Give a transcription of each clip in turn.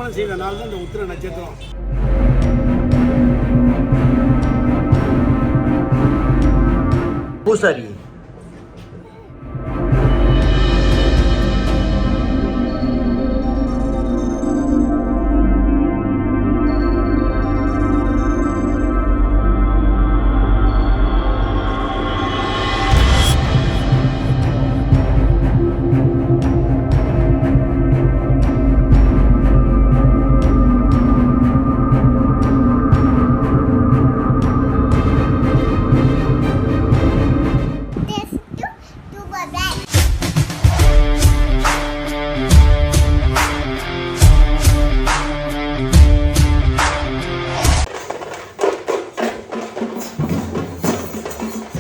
திருமணம் செய்த நாள் தான் இந்த உத்திர நட்சத்திரம். பூசாரி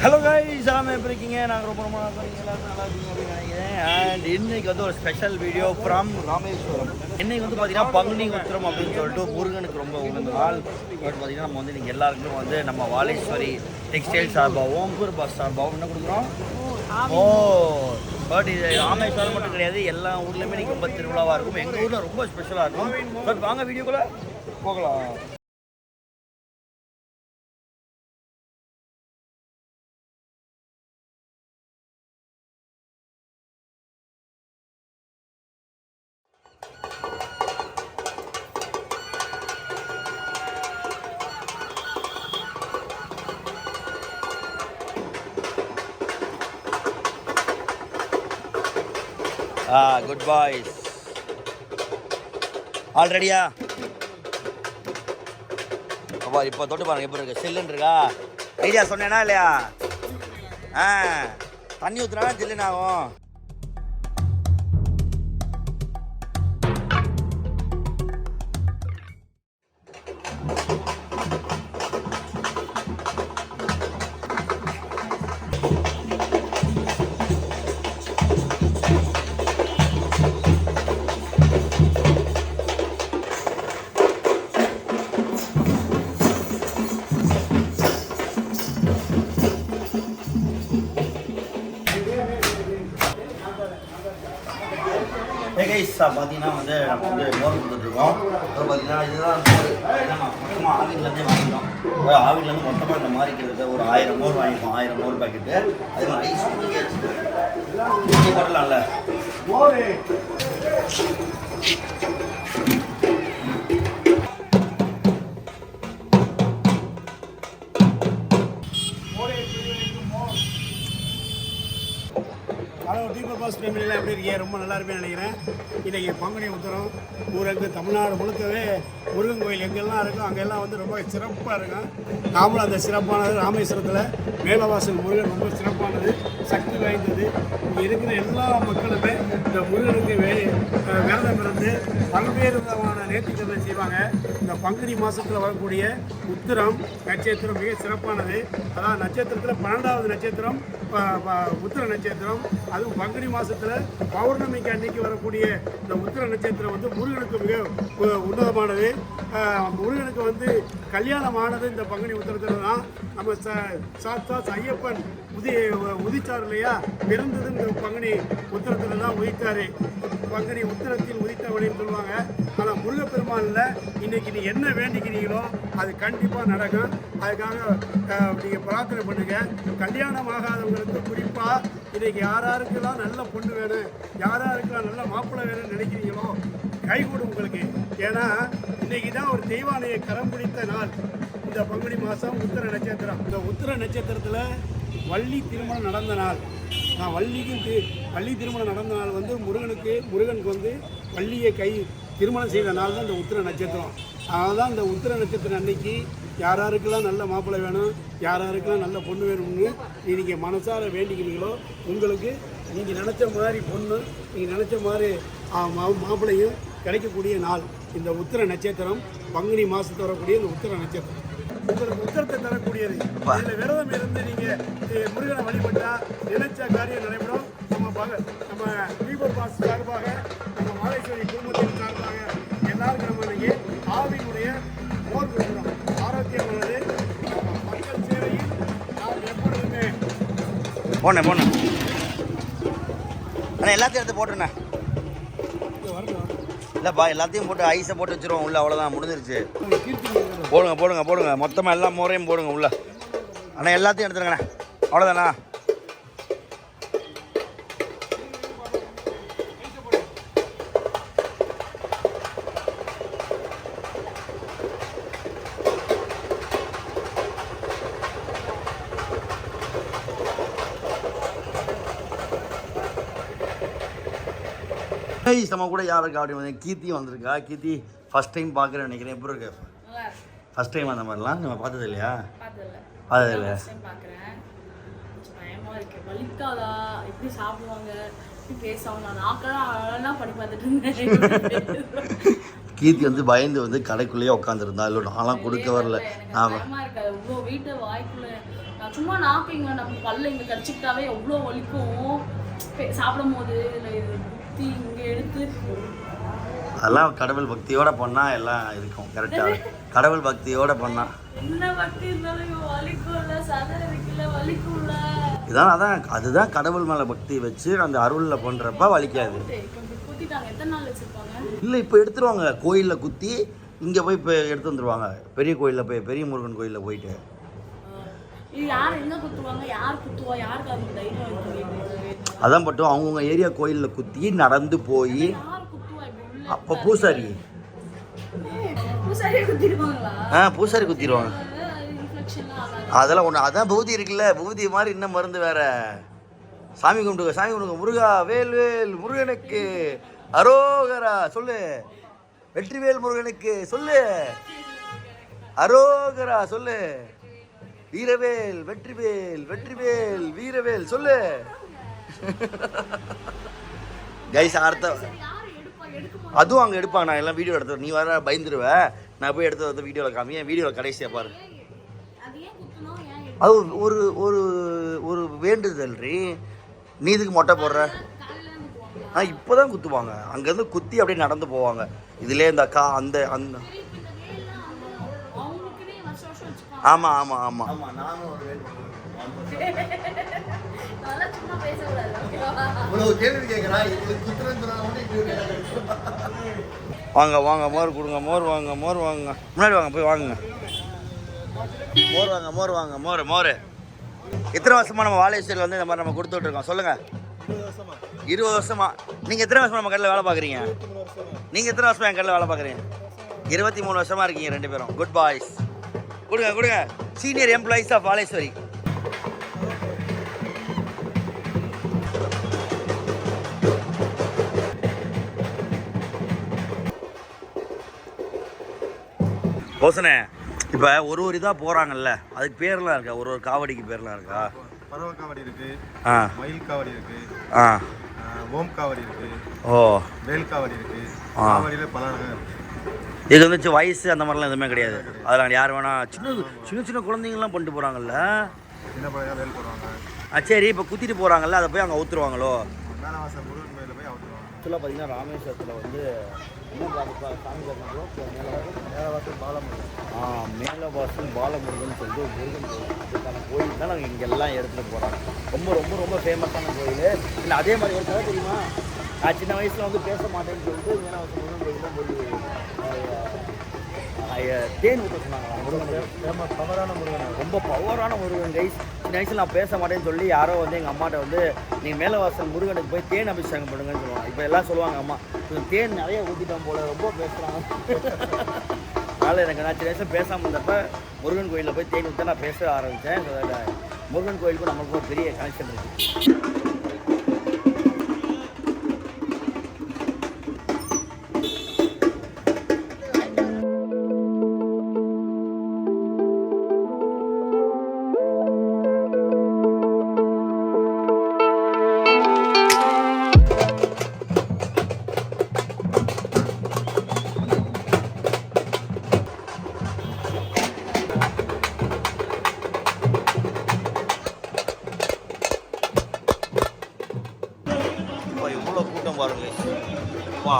ஹலோ கைஸ், எப்படி இருக்கீங்க? நாங்கள் ரொம்ப ரொம்ப நல்லா இருக்கீங்க அப்படின்னு நினைக்கிறேன். அண்ட் இன்னைக்கு வந்து ஒரு ஸ்பெஷல் வீடியோ ஃப்ரம் ராமேஸ்வரம். இன்னைக்கு வந்து பார்த்தீங்கன்னா பங்குனி உத்திரம் அப்படின்னு சொல்லிட்டு முருகனுக்கு ரொம்ப உகந்த நாள். பட் பார்த்தீங்கன்னா நம்ம வந்து இன்னைக்கு எல்லாருக்குமே வந்து நம்ம வாலேஸ்வரி டெக்ஸ்டைல் சார்பாகவும் ஓம்பூர் பஸ் சார்பாகவும் என்ன கொடுக்குறோம். பட் இது ராமேஸ்வரம் மட்டும் கிடையாது, எல்லா ஊர்லேயுமே இன்னைக்கு ரொம்ப திருவிழாவாக இருக்கும். எங்கள் ஊரில் ரொம்ப ஸ்பெஷலாக இருக்கும். பட் வாங்க வீடியோக்குள்ளே போகலாம். குட் பாய்ஸ், ஆல்ரெடியா அப்பா இப்போ தொட்டு பாருங்க எப்படி இருக்கு. சில்லுன்னு இருக்கா? ஐடியா சொன்னேன்னா இல்லையா? தண்ணி ஊற்றுனா ஜில்லுன்னு ஆகும். பார்த்தீங்கன்னா வந்து நம்ம வந்து மோர் கொடுத்துட்ருக்கோம். அப்புறம் பார்த்தீங்கன்னா இதுதான் மொத்தமாக ஆவின்லேருந்தே வாங்கிட்டோம். ஆவின்லேருந்து மொத்தமாக இந்த மாதிரி கிட்ட ஒரு 1000 மோர் வாங்கிப்போம். 1000 மோர் பேக்கெட்டு. அது மாதிரி ஐஸ் ஊற்றி போட்டலாம்ல. ஹலோ டீபர் பாஸ் ஃபேமிலியில் எப்படி இருக்கீங்க? ரொம்ப நல்லா இருப்பேன்னு நினைக்கிறேன். இன்றைக்கி பங்குனி உத்திரம் ஊருக்கு தமிழ்நாடு முழுக்கவே முருகன் கோயில் எங்கெல்லாம் இருக்கோ அங்கெல்லாம் வந்து ரொம்ப சிறப்பாக இருக்கும். நாமளும் அந்த சிறப்பானது ராமேஸ்வரத்தில் மேலவாசல் முருகன் ரொம்ப சிறப்பானது, சக்தி வாய்ந்தது. இங்கே இருக்கிற எல்லா மக்களுமே இந்த முருகனுக்கு விரதம் இருந்து பல்வேறு விதமான நேர்த்திக்கடனை செய்வாங்க. இந்த பங்குனி மாதத்தில் வரக்கூடிய உத்திரம் நட்சத்திரம் மிக சிறப்பானது. அதாவது நட்சத்திரத்தில் 12வது நட்சத்திரம் உத்திர நட்சத்திரம். அதுவும் பங்குனி மாதத்தில் பௌர்ணமிக்கு அன்னைக்கு வரக்கூடிய இந்த உத்திர நட்சத்திரம் வந்து முருகனுக்கு மிக உன்னதமானது. முருகனுக்கு வந்து கல்யாணமானது இந்த பங்குனி உத்திரத்தில் தான். நம்ம சாத்தா ஐயப்பன் உதிச்சார் இல்லையா? பிறந்தது இந்த பங்குனி உத்திரத்தில் தான் உதித்தார். பங்குனி உத்திரத்தில் உதித்தவழின்னு சொல்லுவாங்க. ஆனால் முருகப்பெருமானில் இன்னைக்கு நீ என்ன வேண்டிக்கிறீங்களோ அது கண்டிப்பாக நடக்கும். அதுக்காக நீங்கள் பிரார்த்தனை பண்ணுங்கள். கல்யாணம் ஆகாதவங்களுக்கு குறிப்பாக இன்றைக்கி யாருக்கெல்லாம் நல்ல பொண்ணு வேணும், யாருக்கெல்லாம் நல்ல மாப்பிள்ளை வேணும்னு நினைக்கிறீங்களோ கைகூடும் உங்களுக்கு. ஏன்னா இன்றைக்கி தான் ஒரு தெய்வானையை கரம் பிடித்த நாள் இந்த பங்குனி மாதம் உத்திர நட்சத்திரம். இந்த உத்திர நட்சத்திரத்தில் வள்ளி திருமணம் நடந்த நாள். வள்ளி திருமணம் நடந்த நாள் வந்து முருகனுக்கு வந்து வள்ளியை திருமணம் செய்த நாள் தான் இந்த உத்திர நட்சத்திரம். அதனால தான் இந்த உத்திர நட்சத்திரம் அன்னைக்கு யாருக்கெல்லாம் நல்ல மாப்பிள்ளை வேணும், யாருக்கெல்லாம் நல்ல பொண்ணு வேணும்னு நீங்கள் மனசார வேண்டிக்கிறீங்களோ உங்களுக்கு நீங்கள் நினச்ச மாதிரி பொண்ணு, நீங்கள் நினச்ச மாதிரி மாப்பிள்ளையும் கிடைக்கக்கூடிய நாள் இந்த உத்திர நட்சத்திரம். பங்குனி மாதத்து வரக்கூடிய இந்த உத்திர நட்சத்திரம் உங்களுக்கு உத்திரத்தை தரக்கூடியது. இதில் விரதம் இருந்து நீங்கள் முருகனை வழிபட்டால் நினைச்ச காரியம் நடைபெறும். நம்ம டீபர் பாஸ் சார்பாக, நம்ம வாலேஸ்வரி குடும்பத்தின் சார்பாக எல்லாருக்கும் நம்ம இன்னைக்கு ஆவினுடைய மோர் கொடுக்குறோம். ஆரோக்கியமானது. மக்கள் சேவையில் நாம் எப்பொழுதுமே போனேன் ஆனால் எல்லாத்தையும் எடுத்து போட்டுருண்ணே. இல்லைப்பா எல்லாத்தையும் போட்டு ஐஸை போட்டு வச்சுருவோம் உள்ள, அவ்வளோதான் முடிஞ்சிருச்சு. போடுங்க போடுங்க போடுங்க, மொத்தமாக எல்லா மோரையும் போடுங்க உள்ள. அண்ணா எல்லாத்தையும் எடுத்துருங்கண்ணா, அவ்வளோதாண்ணா. நம்ம கூட யாருக்கு அப்படி வந்து கீர்த்தி வந்திருக்கா. கீர்த்தி ஃபர்ஸ்ட் டைம் பார்க்குறேன்னு நினைக்கிறேன். எப்படி இருக்கு? ஃபர்ஸ்ட் டைம் அந்த மாதிரிலாம் நம்ம பார்த்தது இல்லையா? பார்த்தது இல்லை. கீர்த்தி வந்து பயந்து வந்து கடைக்குள்ளேயே உட்காந்துருந்தா. இல்லை நான்லாம் கொடுக்க வரல. நான் சும்மா நாப்பிங்க நம்ம பல்ல இங்கே கடிச்சிக்கிட்டாவே எவ்வளோ வலிக்கும் சாப்பிடும் போது. அதெல்லாம் கடவுள் பக்தியோட பண்ணா எல்லாம் இருக்கும் கரெக்டா. கடவுள் பக்தியோட பண்ணா என்ன பக்தி இருந்தாலும் வலிக்கும்ல, சதை இருக்குல்ல வலிக்கும்ல. இதான் அதான் அதுதான் கடவுள் மேல பக்தி வச்சு அந்த அருள்ல பண்றப்ப வலிக்காது. குத்திட்டாங்க. எத்தனை நாள் வச்சிருப்பாங்க? இல்லை இப்போ எடுத்துருவாங்க. கோயிலில் குத்தி இங்கே போய் இப்போ எடுத்து வந்துருவாங்க. பெரிய கோயிலில் போய், பெரிய முருகன் கோயிலில் போயிட்டு. இது யார் எங்கே குத்துவாங்க, யார் குத்துவா, யாருக்கு அது தைரியம் இருக்கு? அதான் பட்டும் அவங்கவுங்க ஏரியா கோயிலில் குத்தி நடந்து போய். அப்போ பூசாரி பூசாரி குத்திடுவாங்க. அதெல்லாம் ஒன்று. அதான் பூதி இருக்குல்ல, பூதி மாதிரி இன்னும் மருந்து வேற. சாமி கும்பிடுங்க, சாமி கும்பிடுங்க. முருகா வேல் வேல் முருகனுக்கு அரோகரா சொல்லு. வெற்றிவேல் முருகனுக்கு சொல்லு. அரோகரா சொல்லு. வீரவேல் வெற்றிவேல் வெற்றிவேல் வீரவேல் சொல்லு. கைஸ் அடுத்த அதுவும் அங்கே எடுப்பாங்க. நான் எல்லாம் வீடியோ எடுத்து, நீ வர பயந்துருவேன். நான் போய் எடுத்து வந்து வீடியோவில் காமி. என் வீடியோவில் கடைசியாக பாரு. அது ஒரு ஒரு ஒரு வேண்டுதல் ரீ. நீ இதுக்கு மொட்டை போடுற? இப்போ தான் குத்துவாங்க. அங்கேருந்து குத்தி அப்படியே நடந்து போவாங்க. இதுலேயே இந்த அக்கா அந்த அந்த ஆமாம் ஆமாம் ஆமாம் ஆமாம். நானும் ஒரு வாங்க வாங்க மோர் கொடுங்க. மோர் வாங்க, மோர் வாங்க. முன்னாடி வாங்க, போய் வாங்குங்க. மோர் வாங்க, மோர் வாங்க. மோர் மோர். எத்தனை வருஷமா நம்ம வாழைச்சேரியில் வந்து இந்த மாதிரி நம்ம கொடுத்துட்டு இருக்கோம்? சொல்லுங்கள். 20 வருஷமா. நீங்கள் எத்தனை வருஷமா நம்ம கடையில் வேலை பார்க்குறீங்க? நீங்கள் எத்தனை வருஷமா என் கடையில் வேலை பார்க்குறீங்க? 23 வருஷமா இருக்கீங்க ரெண்டு பேரும். Good boys. கொடுங்க கொடுங்க. Senior employees of Vazhaicheri. போசனே, இப்போ ஒரு ஒரு இதாக போகிறாங்கல்ல, அதுக்கு பேர்லாம் இருக்கா? ஒரு ஒரு காவடிக்கு பேர்லாம் இருக்கா? பறவை காவடி இருக்கு, மயில் காவடி இருக்கு, ஓம் காவடி இருக்கு, ஓ வேல் காவடி இருக்கு. காவடியில் பல ரகம் இருக்கு. இது வந்து வயசு அந்த மாதிரிலாம் எதுவுமே கிடையாது. அதெல்லாம் யார் வேணா சின்ன சின்ன சின்ன குழந்தைங்கலாம் பண்ணிட்டு போகிறாங்கல்ல. சின்ன பழைய வேல் போடுவாங்க. சரி, இப்போ குத்திட்டு போகிறாங்கல்ல, அதை போய் அங்கே ஊற்றுருவாங்களோ? மேலவாசல் முருகன் கோயிலில் போய் ஊற்றுருவாங்க. ஆக்சுவலாக பார்த்தீங்கன்னா ராமேஸ்வரத்தில் வந்து சாமி மேலவாசல் பாலமுருகன். மேலவாசல் பாலமுருகன் சொல்லிட்டு முருகன் கோயில். அதுக்கான கோயில் தான் நாங்கள் இங்கே எல்லாம் எடுத்துகிட்டு போகிறாங்க. ரொம்ப ரொம்ப ரொம்ப ஃபேமஸான கோயில். இல்லை அதே மாதிரி ஒரு கதை தெரியுமா? நான் சின்ன வயசில் வந்து பேச மாட்டேன்னு சொல்லிட்டு மேலவாசல் முருகன் கோயிலில் போய் தேன் ஊற்ற சொன்னாங்க. முருகன் ஃபேமஸ் பவரான முருகன், ரொம்ப பவரான முருகன் கைஸ். சின்ன வயசில் நான் பேச மாட்டேன்னு சொல்லி யாரோ வந்து எங்கள் அம்மாட்ட வந்து நீங்கள் மேலவாசல் முருகனுக்கு போய் தேன் அபிஷேகம் பண்ணுங்கன்னு சொல்லுவாங்க. இப்போ எல்லாம் சொல்லுவாங்க, அம்மா தேன் நிறைய ஊற்றிட்டோம் போல, ரொம்ப பேசுகிறாங்க. அதனால் எனக்கு நான் சின்ன வயசில் பேசாமல் இருந்தப்போ முருகன் கோயிலில் போய் தேன் ஊற்ற நான் பேச ஆரம்பித்தேன். முருகன் கோயிலுக்கும் நம்மளுக்கும் ஒரு பெரிய கனெக்ஷன் இருக்குது. பாருங்க வா.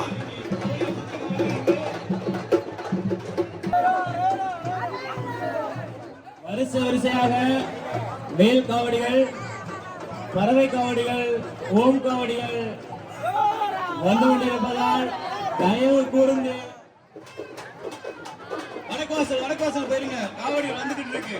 வரிசை வரிசையாக வேல் காவடிகள், பறவை காவடிகள், ஓம் காவடிகள் வந்து கொண்டிருப்பதால் தயவு கூர்ந்து வடக்குவாசல் போயிருங்க. காவடி வந்துகிட்டு இருக்கு.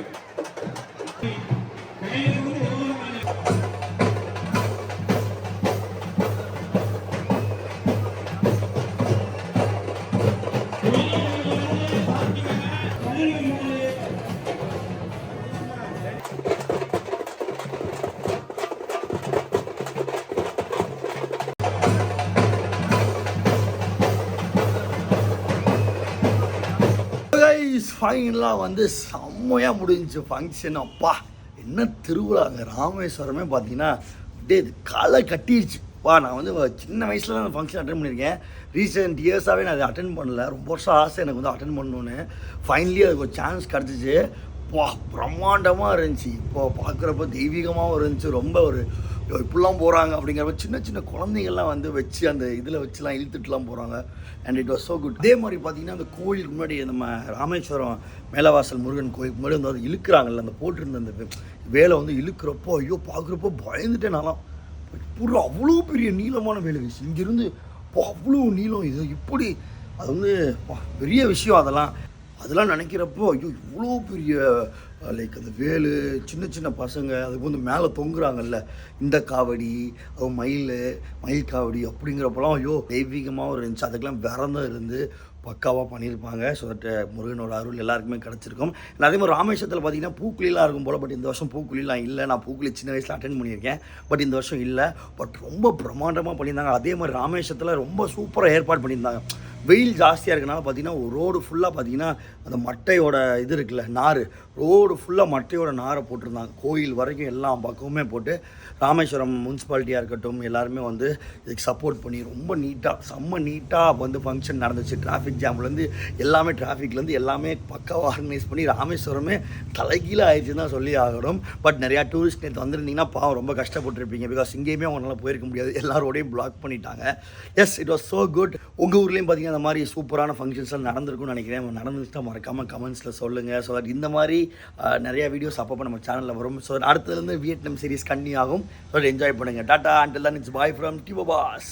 ஃபைனலாக வந்து செம்மையாக முடிஞ்சிச்சு ஃபங்க்ஷன். அப்பா என்ன திருவிழாங்க ராமேஸ்வரமே பார்த்தீங்கன்னா அப்படியே இது களை கட்டிடுச்சு. நான் வந்து சின்ன வயசில் தான் அந்த ஃபங்க்ஷன் அட்டன் பண்ணியிருக்கேன். ரீசெண்ட் இயர்ஸாகவே நான் அதை அட்டன் பண்ணல. ரொம்ப வருஷம் ஆசை எனக்கு வந்து அட்டன் பண்ணணுன்னு. ஃபைனலி அதுக்கு ஒரு சான்ஸ் கிடச்சிச்சு. பிரம்மாண்டமாக இருந்துச்சு. இப்போது பார்க்குறப்ப தெய்வீகமாகவும் இருந்துச்சு. ரொம்ப ஒரு இப்படிலாம் போகிறாங்க அப்படிங்கிறப்ப சின்ன சின்ன குழந்தைங்கள்லாம் வந்து வச்சு அந்த இதில் வச்சுலாம் இழுத்துட்டுலாம் போகிறாங்க. And it was so good. அதே மாதிரி பார்த்தீங்கன்னா அந்த கோயிலுக்கு முன்னாடி நம்ம ராமேஸ்வரம் மேலவாசல் முருகன் கோயிலுக்கு முன்னாடி வந்து அது இழுக்கிறாங்கல்ல, அந்த போட்டிருந்த அந்த வேலை வந்து இழுக்கிறப்போ ஐயோ பார்க்குறப்போ பயந்துட்டேன் நான்லாம். பூரா அவ்வளோ பெரிய நீளமான வேலை வீசு இங்கேருந்து அவ்வளோ நீளம். இது இப்படி அது வந்து பெரிய விஷயம். அதெல்லாம் நினைக்கிறப்போ ஐயோ இவ்வளோ பெரிய லைக் அந்த வேலு சின்ன சின்ன பசங்க அதுக்கு வந்து மேலே தொங்குறாங்கல்ல, இந்த காவடி அது மயில் காவடி அப்படிங்கிறப்பெல்லாம் ஐயோ தெய்வீகமாகவும் இருந்துச்சு. அதுக்கெல்லாம் விரதம் இருந்து பக்காவாக பண்ணியிருப்பாங்க. ஸோ தட் முருகனோட அருள் எல்லாருக்குமே கிடச்சிருக்கும். அதே மாதிரி ராமேஸ்வரத்தில் பார்த்தீங்கன்னா பூக்குழிலாம் இருக்கும் போல். பட் இந்த வருஷம் பூக்குழிலாம் இல்லை. நான் பூக்குழி சின்ன வயசில் அட்டென்ட் பண்ணியிருக்கேன். பட் இந்த வருஷம் இல்லை. பட் ரொம்ப பிரம்மாண்டமாக பண்ணியிருந்தாங்க. அதே மாதிரி ராமேஸ்வரத்தில் ரொம்ப சூப்பராக ஏற்பாடு பண்ணியிருந்தாங்க. வெயில் ஜாஸ்தியாக இருக்கனால பார்த்தீங்கன்னா ஒரு ரோடு ஃபுல்லாக பார்த்தீங்கன்னா அந்த மட்டையோட இது இருக்குல்ல நார், ரோடு ஃபுல்லாக மட்டையோட நாரை போட்டிருந்தாங்க. கோயில் வரைக்கும் எல்லா பக்கமுமே போட்டு ராமேஸ்வரம் முனிசிபாலிட்டியாக இருக்கட்டும் எல்லாருமே வந்து இதுக்கு சப்போர்ட் பண்ணி ரொம்ப நீட்டாக செம்ம நீட்டாக வந்து ஃபங்க்ஷன் நடந்துச்சு. டிராஃபிக் ஜாம்லேருந்து டிராஃபிக்லேருந்து எல்லாமே பக்காவாக ஆர்கனைஸ் பண்ணி ராமேஸ்வரமே தலைகீழ ஆயிடுச்சுன்னு தான் சொல்லி ஆகணும். பட் நிறையா டூரிஸ்ட் நேற்று வந்துருந்தீங்கன்னா பாவம் ரொம்ப கஷ்டப்பட்டுருப்பீங்க. பிகாஸ் இங்கேயுமே அவங்களால போயிருக்க முடியாது, எல்லாரோடையும் பிளாக் பண்ணிட்டாங்க. S it was so good. உங்கள் ஊர்லேயும் பார்த்தீங்கன்னா அந்த மாதிரி சூப்பரான ஃபங்க்ஷன்ஸ்லாம் நடந்திருக்கும்னு நினைக்கிறேன். நடந்துச்சுன்னா மறக்காமல் கமெண்ட்ஸில் சொல்லுங்கள். ஸோ தட் இந்த மாதிரி நிறையா வீடியோஸ் அப்பப்போ நம்ம சேனலில் வரும். ஸோ அடுத்ததுலேருந்து வியட்நாம் சீரிஸ் கண்டினியூ ஆகும். ஸோ என்ஜாய் பண்ணுங்கள். Tata until then it's bye from Divo pass.